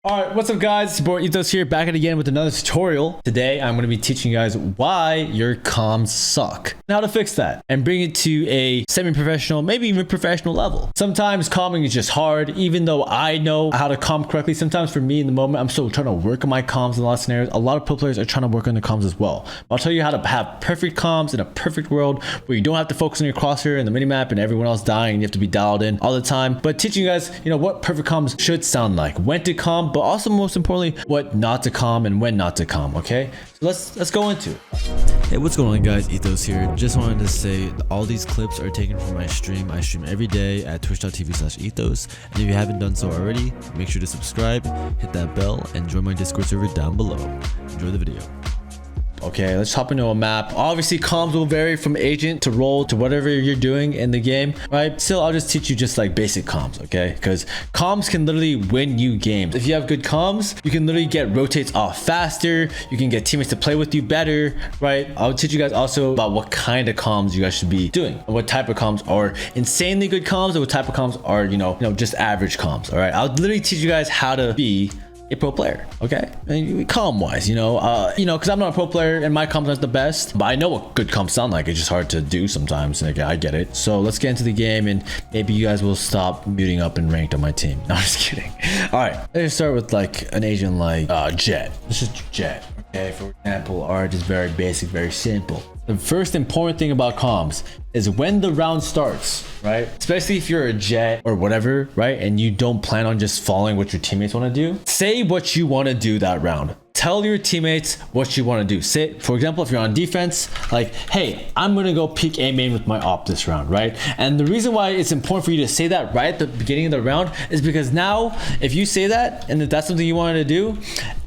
Alright, what's up guys? It's your boy Ethos here, back at it again with another tutorial. Today, I'm going to be teaching you guys why your comms suck and how to fix that and bring it to a semi-professional, maybe even professional level. Sometimes comming is just hard, even though I know how to comm correctly. Sometimes for me in the moment, I'm still trying to work on my comms in a lot of scenarios. A lot of pro players are trying to work on their comms as well. I'll tell you how to have perfect comms in a perfect world where you don't have to focus on your crosshair and the minimap and everyone else dying and you have to be dialed in all the time. But teaching you guys, what perfect comms should sound like, when to comm, but also most importantly, what not to comm and when not to comm. Okay, so let's go into it. Hey, what's going on guys? Ethos here. Just wanted to say all these clips are taken from my stream. I stream every day at twitch.tv/ethos, and if you haven't done so already, make sure to subscribe, hit that bell, and join my Discord server down below. Enjoy the video. Okay, let's hop into a map. Obviously, comms will vary from agent to role to whatever you're doing in the game, right? Still, I'll just teach you just like basic comms, okay? Because comms can literally win you games. If you have good comms, you can literally get rotates off faster. You can get teammates to play with you better, right? I'll teach you guys also about what kind of comms you guys should be doing. And what type of comms are insanely good comms and what type of comms are, just average comms, all right? I'll literally teach you guys how to be a pro player, okay? And comm wise, because I'm not a pro player and my comms aren't the best, but I know what good comms sound like. It's just hard to do sometimes. Like, I get it. So let's get into the game and maybe you guys will stop muting up and ranked on my team. No, I'm just kidding. All right, let's start with like an agent like Jet. This is Jet. Okay, for example, art is very basic, very simple. The first important thing about comms is when the round starts, right? Especially if you're a Jet or whatever, right? And you don't plan on just following what your teammates want to do. Say what you want to do that round. Tell your teammates what you want to do. Say, for example, if you're on defense, like, hey, I'm going to go peek AiM with my op this round, right? And the reason why it's important for you to say that right at the beginning of the round is because now, if you say that, and if that's something you wanted to do,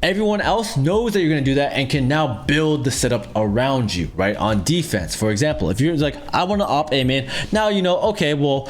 everyone else knows that you're going to do that and can now build the setup around you, right? On defense, for example, if you're like, I want to op AiM, now okay, well,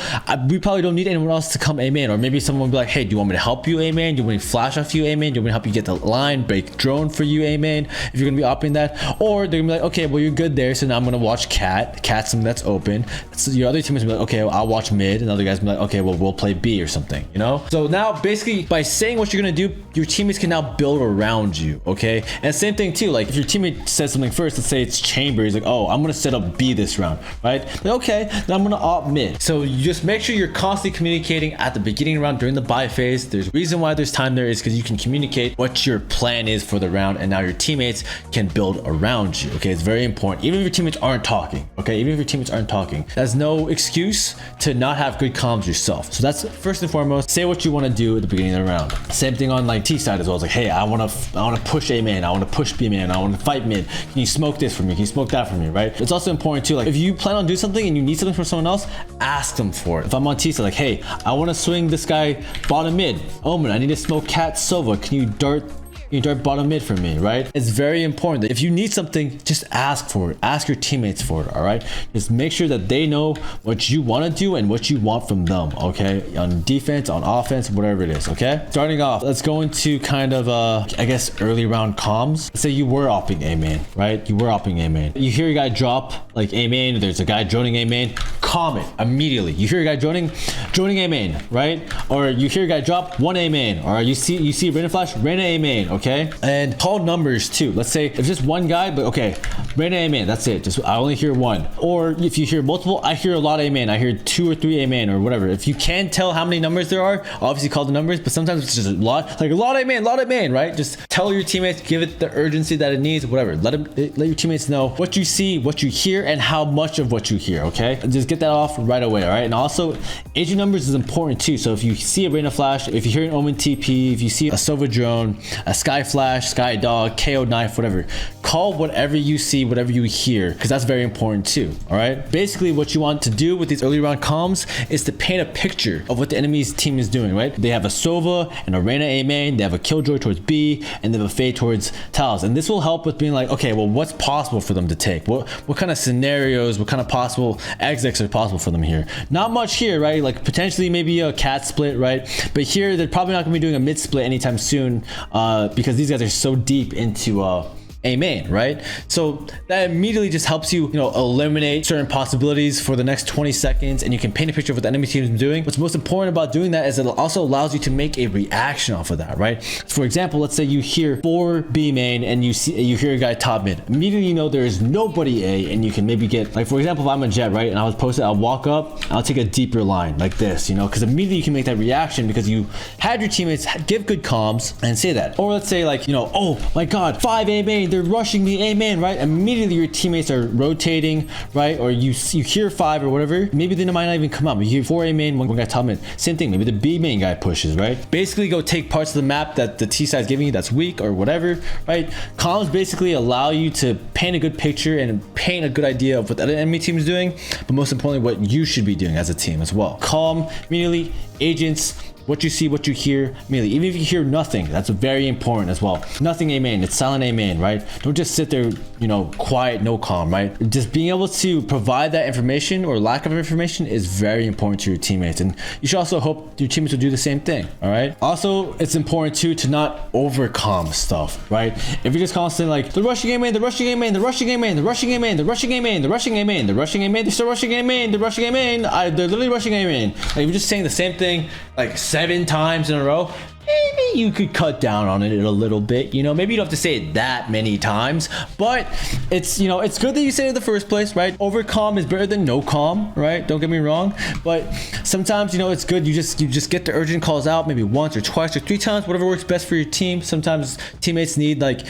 we probably don't need anyone else to come AiM, or maybe someone will be like, hey, do you want me to help you AiM? Do you want me to flash off you AiM? Do you want me to help you get the line, break drone for you AiM, if you're gonna be opting that? Or they're gonna be like, okay, well, you're good there, so now I'm gonna watch cat's something that's open. So your other teammates will be like, okay, well, I'll watch mid, and other guys will be like, okay, well, we'll play B or something, so now basically by saying what you're gonna do, your teammates can now build around you, okay? And same thing too, like if your teammate says something first, let's say it's Chamber, he's like, oh, I'm gonna set up B this round, right? Like, okay, then I'm gonna opt mid. So you just make sure you're constantly communicating at the beginning of the round during the buy phase. There's a reason why there's time there is because you can communicate what your plan is for the round, and now your teammates can build around you. Okay, it's very important. Even if your teammates aren't talking, okay, even if your teammates aren't talking, that's no excuse to not have good comms yourself. So that's first and foremost. Say what you want to do at the beginning of the round. Same thing on like T side as well. It's like, hey, I want to push A man, I want to push B man, I want to fight mid. Can you smoke this for me? Can you smoke that for me? Right? It's also important too. Like if you plan on doing something and you need something from someone else, ask them for it. If I'm on T side, like, hey, I want to swing this guy bottom mid. Omen, I need to smoke Cat Sova. Can you dart bottom mid for me, right? It's very important that if you need something, just ask for it. Ask your teammates for it, all right? Just make sure that they know what you want to do and what you want from them, okay? On defense, on offense, whatever it is, okay? Starting off, let's go into kind of, I guess, early round comms. Let's say you were opping AiM, right? You were opping AiM. You hear a guy drop, like AiM, there's a guy joining AiM, comment immediately. You hear a guy joining AiM, right? Or you hear a guy drop one AiM, or you see Reyna flash, Reyna AiM, okay? And call numbers too. Let's say if just one guy, but okay, Reyna AiM, that's it. Just I only hear one. Or if you hear multiple, I hear a lot AiM. I hear 2 or 3 AiM or whatever. If you can't tell how many numbers there are, obviously call the numbers, but sometimes it's just a lot, like a lot AiM, right? Just tell your teammates, give it the urgency that it needs, whatever. Let your teammates know what you see, what you hear, and how much of what you hear, okay? Just get that off right away, all right? And also, agent numbers is important too. So if you see a Reyna flash, if you hear an Omen TP, if you see a Sova drone, a Sky flash, Sky dog, KO knife, whatever, call whatever you see, whatever you hear, because that's very important too, all right? Basically, what you want to do with these early round comms is to paint a picture of what the enemy's team is doing, right? They have a Sova and a Reyna AiM, they have a Killjoy towards B, and they have a Faye towards Talos. And this will help with being like, okay, well, what's possible for them to take? What kind of scenarios, what kind of possible exits are possible for them here? Not much here, right? Like potentially maybe a cat split, right? But here, they're probably not gonna be doing a mid split anytime soon because these guys are so deep into A main, right? So that immediately just helps you, eliminate certain possibilities for the next 20 seconds, and you can paint a picture of what the enemy team is doing. What's most important about doing that is it also allows you to make a reaction off of that, right? For example, let's say you hear 4 B main and you hear a guy top mid. Immediately, there is nobody A, and you can maybe get, like, for example, if I'm a Jet, right, and I was posted, I'll walk up, I'll take a deeper line like this, because immediately you can make that reaction because you had your teammates give good comms and say that. Or let's say, like, oh my god, 5 A main, they're rushing me A main, right? Immediately your teammates are rotating, right? Or you hear 5 or whatever, maybe they might not even come up. You hear 4 A main, one guy top mid, same thing, maybe the B main guy pushes, right? Basically go take parts of the map that the T side is giving you that's weak or whatever, right? Comms basically allow you to paint a good picture and paint a good idea of what the enemy team is doing, but most importantly what you should be doing as a team as well. Calm, immediately, agents, what you see, what you hear, immediately. Even if you hear nothing, that's very important as well. Nothing A main, it's silent A main, right? Don't just sit there, quiet, no calm, right? Just being able to provide that information or lack of information is very important to your teammates. And you should also hope your teammates will do the same thing, all right? Also, it's important too to not over calm stuff, right? If you're just constantly like, the rushing A main, the rushing A main, the rushing A main, the rushing A main, the rushing A main, the rushing A main, the rushing A main, they're still rushing A main, the rushing A main, they're literally rushing A main. Like, if you're just saying the same thing, like 7 times in a row, maybe you could cut down on it a little bit. Maybe you don't have to say it that many times, but it's it's good that you say it in the first place, right? Over calm is better than no calm, right? Don't get me wrong, but sometimes it's good you just get the urgent calls out maybe once or twice or 3 times, whatever works best for your team. Sometimes teammates need, like,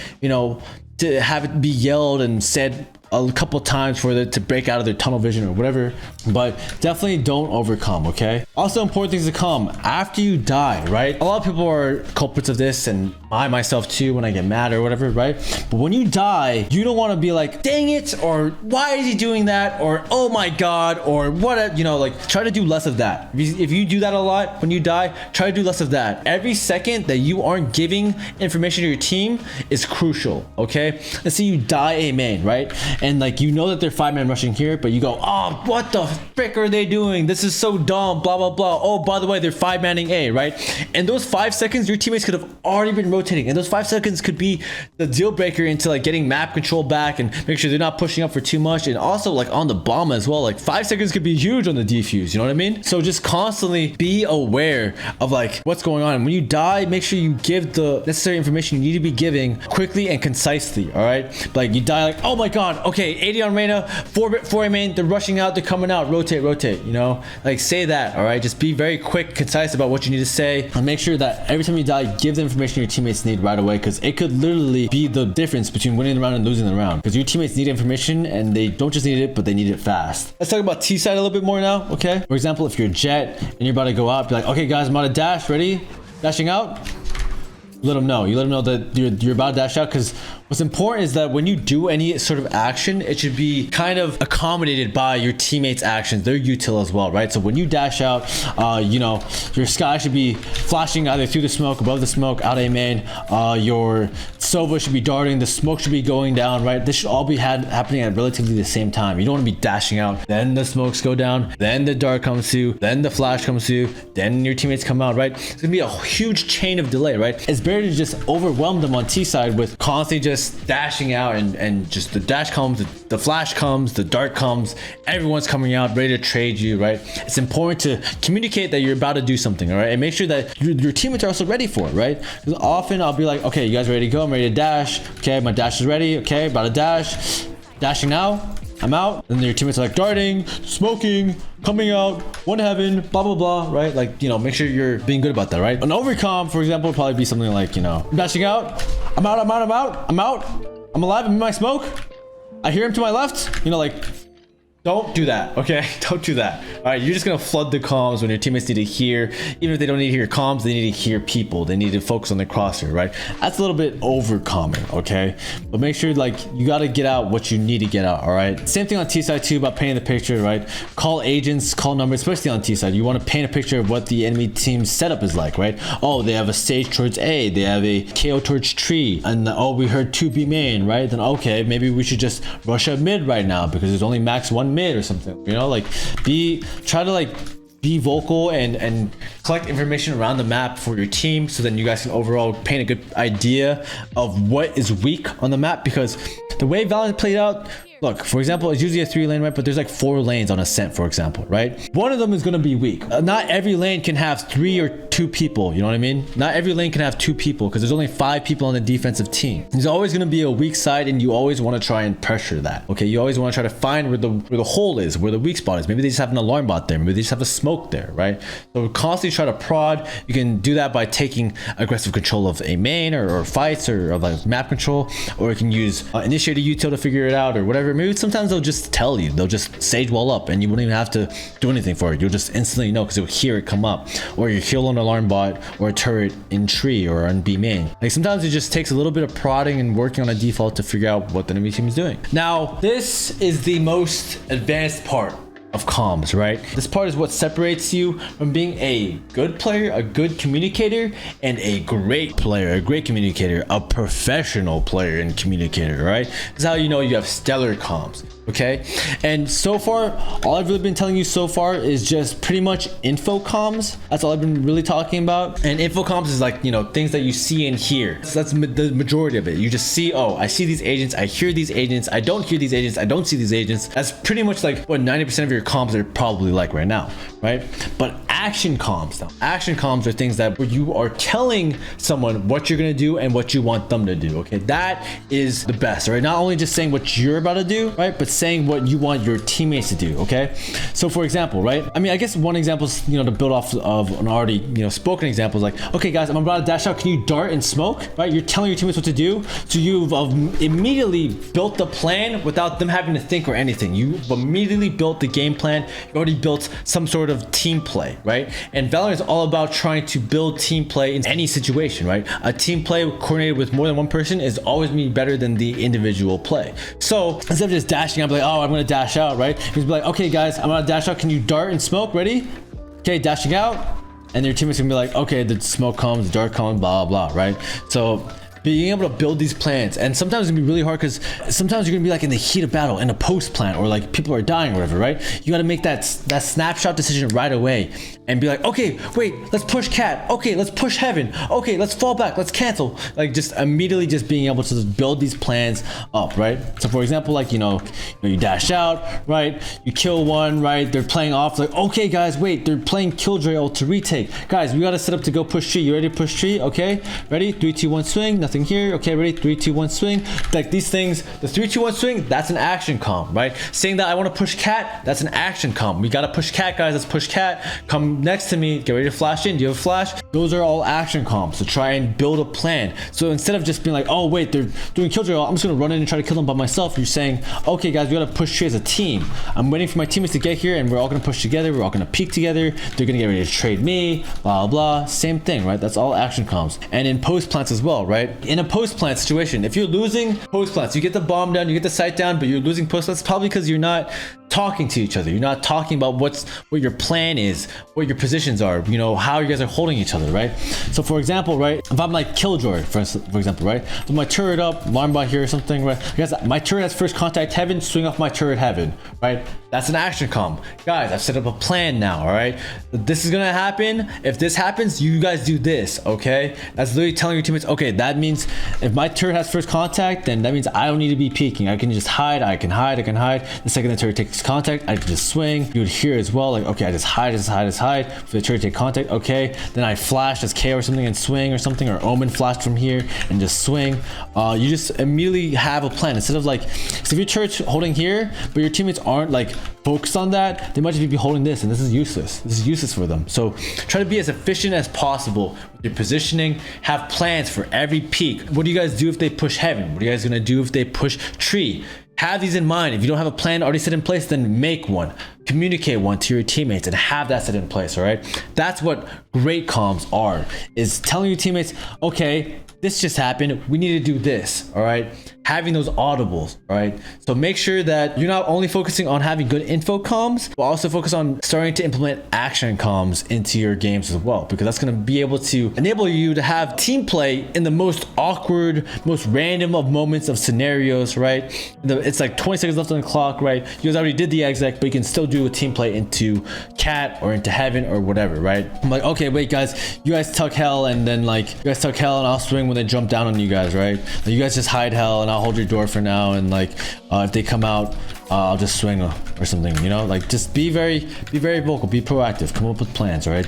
to have it be yelled and said a couple times for it to break out of their tunnel vision or whatever, but definitely don't overcome, okay? Also, important things to come after you die, right? A lot of people are culprits of this, and I myself too when I get mad or whatever, right? But when you die, you don't want to be like, dang it, or why is he doing that, or oh my god, or what, like, try to do less of that. If you do that a lot when you die, try to do less of that. Every second that you aren't giving information to your team is crucial, okay? Let's say you die A main, right? And like, that they're 5-man rushing here, but you go, oh, what the frick are they doing? This is so dumb, blah, blah, blah. Oh, by the way, they're 5-manning A, right? And those 5 seconds, your teammates could have already been rotating. And those 5 seconds could be the deal breaker into like getting map control back and make sure they're not pushing up for too much. And also like on the bomb as well, like 5 seconds could be huge on the defuse. You know what I mean? So just constantly be aware of like what's going on. And when you die, make sure you give the necessary information you need to be giving quickly and concisely. All right. Like you die like, oh my God. Okay, 80 on Reyna, 4 main, they're rushing out, they're coming out, rotate, like say that, all right? Just be very quick, concise about what you need to say, and make sure that every time you die, give the information your teammates need right away, because it could literally be the difference between winning the round and losing the round, because your teammates need information, and they don't just need it, but they need it fast. Let's talk about T side a little bit more now, okay? For example, if you're Jet and you're about to go out, be like, okay guys, I'm about to dash, ready? Dashing out? Let them know. You let them know that you're about to dash out, because what's important is that when you do any sort of action, it should be kind of accommodated by your teammates' actions, their util as well, right? So when you dash out, your sky should be flashing either through the smoke, above the smoke, out A main. Your Sova should be darting, the smoke should be going down, right? This should all be happening at relatively the same time. You don't want to be dashing out, then the smokes go down, then the dart comes through, then the flash comes through, then your teammates come out, right? It's gonna be a huge chain of delay, right? It's better to just overwhelm them on T side with constantly just dashing out, and just the dash comes, the flash comes, the dart comes, everyone's coming out ready to trade you, right? It's important to communicate that you're about to do something, all right? And make sure that your teammates are also ready for it, right? Because often I'll be like, okay, you guys ready to go? I'm ready to dash. Okay, my dash is ready. Okay, about to dash. Dashing now. I'm out. And then your teammates are like darting, smoking, coming out, one heaven, blah, blah, blah, right? Like, make sure you're being good about that, right? An overcom, for example, would probably be something like, I'm dashing out. I'm out. I'm alive. I'm in my smoke. I hear him to my left. Like, don't do that, okay? Don't do that. All right, you're just gonna flood the comms when your teammates need to hear. Even if they don't need to hear comms, they need to hear people. They need to focus on the crosshair, right? That's a little bit over common, okay? But make sure, like, you gotta get out what you need to get out, all right? Same thing on T side too, about painting the picture, right? Call agents, call numbers, especially on T side. You want to paint a picture of what the enemy team's setup is like, right? Oh, they have a stage towards A, they have a KO towards tree, and oh, we heard 2 B main, right? Then okay, maybe we should just rush up mid right now because there's only max 1 mid or something, like try to like be vocal and collect information around the map for your team, so then you guys can overall paint a good idea of what is weak on the map. Because the way Valorant played out, look, for example, it's usually a 3-lane, right? But there's like 4 lanes on Ascent, for example, right? One of them is going to be weak. Not every lane can have 3 or 2 people, you know what I mean? Not every lane can have 2 people, because there's only 5 people on the defensive team. There's always going to be a weak side, and you always want to try and pressure that, okay? You always want to try to find where the hole is, where the weak spot is. Maybe they just have an alarm bot there. Maybe they just have a smoke there, right? So constantly try to prod. You can do that by taking aggressive control of a main or fights or of like map control, or you can use initiate a util to figure it out or whatever. Maybe sometimes they'll just tell you, they'll just sage wall up and you wouldn't even have to do anything for it. You'll just instantly know because you'll hear it come up, or you heal an alarm bot or a turret in tree or on B main. Like sometimes it just takes a little bit of prodding and working on a default to figure out what the enemy team is doing. Now, this is the most advanced part of comms, right? This part is what separates you from being a good player, a good communicator, and a great player, a great communicator, a professional player and communicator, right? This is how you know you have stellar comms. Okay, and so far all I've really been telling you so far is just pretty much info comms. That's all I've been really talking about. And info comms is like, you know, things that you see and hear. So that's the majority of it. You just see, oh, I see these agents, I hear these agents, I don't hear these agents, I don't see these agents. That's pretty much like what 90% of your comms are probably like right now, right? But action comms, now action comms are things that where you are telling someone what you're gonna do and what you want them to do. Okay, that is the best, right? Not only just saying what you're about to do, right, but saying what you want your teammates to do. Okay, so for example, right, I mean, I guess one example is, you know, to build off of an already, you know, spoken example is like, okay guys, I'm about to dash out, can you dart and smoke, right? You're telling your teammates what to do, so you've immediately built the plan without them having to think or anything. You've immediately built the game plan. You already built some sort of team play, right? And Valorant is all about trying to build team play in any situation, right? A team play coordinated with more than one person is always be better than the individual play. So instead of just dashing, I'm like, oh, I'm gonna dash out, right? He's like, okay guys, I'm gonna dash out, can you dart and smoke? Ready? Okay, dashing out. And your teammates gonna be like, okay, the smoke comes, the dart comes, blah blah, right? So being able to build these plans, and sometimes it's gonna be really hard because sometimes you're gonna be like in the heat of battle in a post plan, or like people are dying or whatever, right? You got to make that snapshot decision right away and be like, okay, wait, let's push cat, okay, let's push heaven, okay, let's fall back, let's cancel. Like just immediately just being able to just build these plans up, right? So for example, like, you know, you dash out, right? You kill one, right? They're playing off, like, okay guys, wait, they're playing killjoy ult to retake. Guys, we got to set up to go push tree. You ready to push tree? Okay, ready? 3 2 1 swing. Nothing here. Okay, ready? 3 2 1 swing. Like these things, the 3 2 1 swing, that's an action comm, right? Saying that I want to push cat, that's an action comm. We got to push cat, guys. Let's push cat. Come next to me, get ready to flash in. Do you have a flash? Those are all action comms to try and build a plan. So instead of just being like, oh wait, they're doing killjoy, I'm just gonna run in and try to kill them by myself, you're saying, okay guys, we gotta push tree as a team. I'm waiting for my teammates to get here and we're all gonna push together, we're all gonna peek together, they're gonna get ready to trade me, blah blah. Same thing, right? That's all action comms. And in post plants as well, right? In a post plant situation, if you're losing post plants, you get the bomb down, you get the site down, but you're losing post plants, probably because you're not talking to each other. You're not talking about what your plan is, what your positions are, you know, how you guys are holding each other, right? So for example, right, if I'm like killjoy, for example, right, so my turret up, alarm bot here or something, right, guys, my turret has first contact heaven, swing off my turret heaven, right? That's an action comm. Guys, I've set up a plan now, all right? This is gonna happen. If this happens, you guys do this, okay? That's literally telling your teammates, okay, that means if my turret has first contact, then that means I don't need to be peeking. I can just hide, I can hide. The second the turret takes contact, I can just swing. You would hear as well, like, okay, I just hide for the turret to take contact, okay? Then I flash as KO or something and swing or something, or Omen flash from here and just swing. You just immediately have a plan instead of like, so if your turret's holding here, but your teammates aren't like focused on that, they might just be holding this, and this is useless. This is useless for them. So try to be as efficient as possible with your positioning. Have plans for every peak. What do you guys do if they push heaven? What are you guys gonna do if they push tree? Have these in mind. If you don't have a plan already set in place, then make one. Communicate one to your teammates and have that set in place, all right? That's what great comms are, is telling your teammates, okay, this just happened, we need to do this, all right? Having those audibles, all right? So make sure that you're not only focusing on having good info comms, but also focus on starting to implement action comms into your games as well, because that's gonna be able to enable you to have team play in the most awkward, most random of moments of scenarios, right? It's like 20 seconds left on the clock, right? You guys already did the exec, but you can still do do a team play into cat or into heaven or whatever, right? I'm like, okay, wait guys, you guys tuck hell, and then like you guys tuck hell and I'll swing when they jump down on you guys, right? Like, you guys just hide hell and I'll hold your door for now, and like if they come out, I'll just swing or something, you know? Like, just be very vocal, be proactive, come up with plans, right?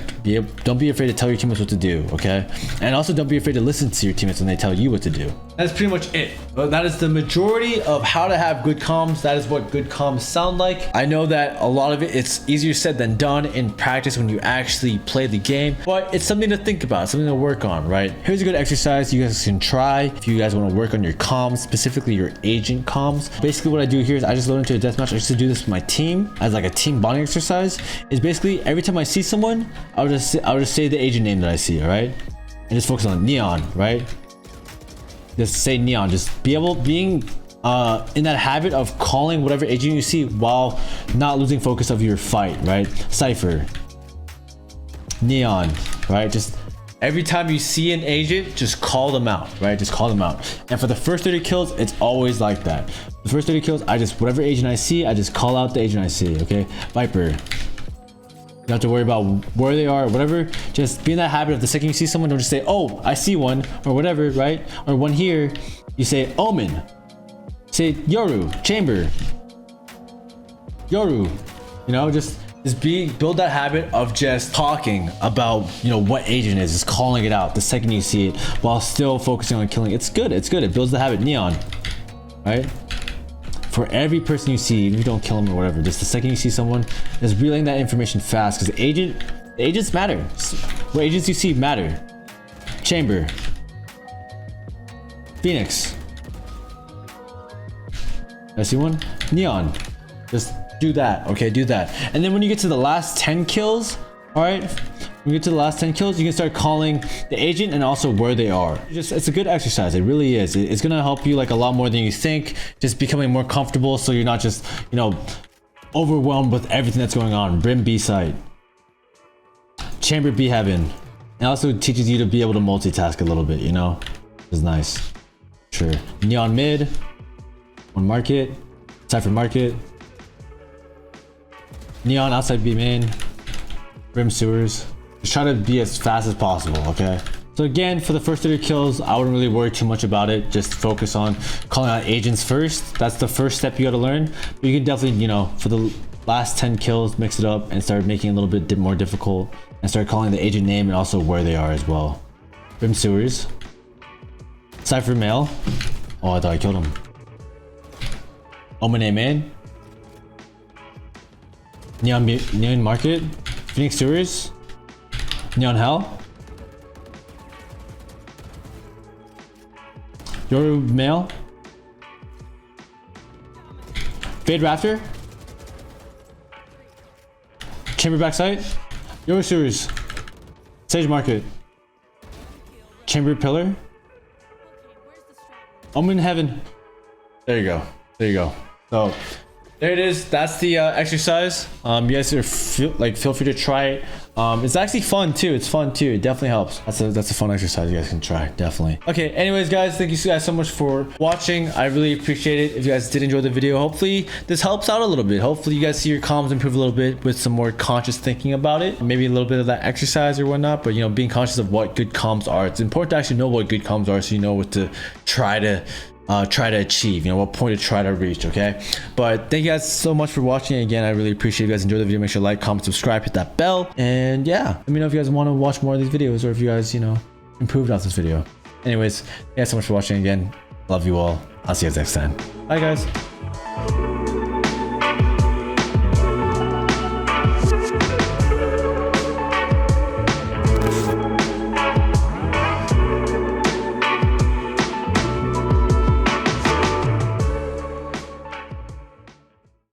Don't be afraid to tell your teammates what to do, okay? And also don't be afraid to listen to your teammates when they tell you what to do. That's pretty much it. That is the majority of how to have good comms. That is what good comms sound like. I know that a lot of it's easier said than done in practice when you actually play the game, but it's something to think about, something to work on, right? Here's a good exercise you guys can try if you guys want to work on your comms, specifically your agent comms. Basically what I do here is I just load into a deathmatch. I used to do this with my team as like a team bonding exercise. Is basically every time I see someone, I'll just say the agent name that I see, all right? And just focus on Neon, right? Just say Neon. Just being in that habit of calling whatever agent you see while not losing focus of your fight, right? Cypher, Neon, right? Just every time you see an agent, just call them out, right? Just call them out. And for the first 30 kills, it's always like that. The first 30 kills, whatever agent I see, I just call out the agent I see, okay? Viper. You don't have to worry about where they are or whatever. Just be in that habit of the second you see someone, don't just say, oh, I see one or whatever, right? Or one here, you say Omen. Say Yoru, Chamber. Yoru. You know, just build that habit of just talking about, you know, what agent is, just calling it out the second you see it while still focusing on killing. It's good. It's good. It builds the habit. Neon, right? For every person you see, even if you don't kill them or whatever, just the second you see someone, just relaying that information fast, because the agents matter. What agents you see matter. Chamber, Phoenix. I see one. Neon. Just do that. Okay, do that. And then when you get to the last 10 kills, all right, when you get to the last 10 kills, you can start calling the agent and also where they are. It's a good exercise. It really is. It's gonna help you like a lot more than you think. Just becoming more comfortable, so you're not just, you know, overwhelmed with everything that's going on. Brim B site, Chamber B heaven. It also teaches you to be able to multitask a little bit. You know, it's nice. Sure. Neon mid, one market, Cypher market, Neon outside B main, Brim sewers. Just try to be as fast as possible, okay? So again, for the first 30 kills, I wouldn't really worry too much about it. Just focus on calling out agents first. That's the first step you gotta learn. But you can definitely, you know, for the last 10 kills, mix it up and start making it a little bit more difficult and start calling the agent name and also where they are as well. Brim sewers. Cypher male. Oh, I thought I killed him. Omen A main. Neon market. Phoenix sewers. Neon hell. Yoru male. Fade rafter. Chamber backside. Yoru sewers. Sage market. Chamber pillar. Omen heaven. There you go. There you go. So there it is. That's the exercise. You guys are feel free to try it. It's actually fun too. It's fun too. It definitely helps. That's a fun exercise you guys can try. Definitely. Okay. Anyways, guys, thank you guys so much for watching. I really appreciate it. If you guys did enjoy the video, hopefully this helps out a little bit. Hopefully you guys see your comms improve a little bit with some more conscious thinking about it. Maybe a little bit of that exercise or whatnot. But you know, being conscious of what good comms are. It's important to actually know what good comms are, so you know what to try to achieve, you know, what point to try to reach. Okay, but thank you guys so much for watching. Again, I really appreciate you guys enjoy the video. Make sure to like, comment, subscribe, hit that bell, and yeah, let me know if you guys want to watch more of these videos or if you guys, you know, improved off this video. Anyways, thank you guys so much for watching. Again, love you all. I'll see you guys next time. Bye guys.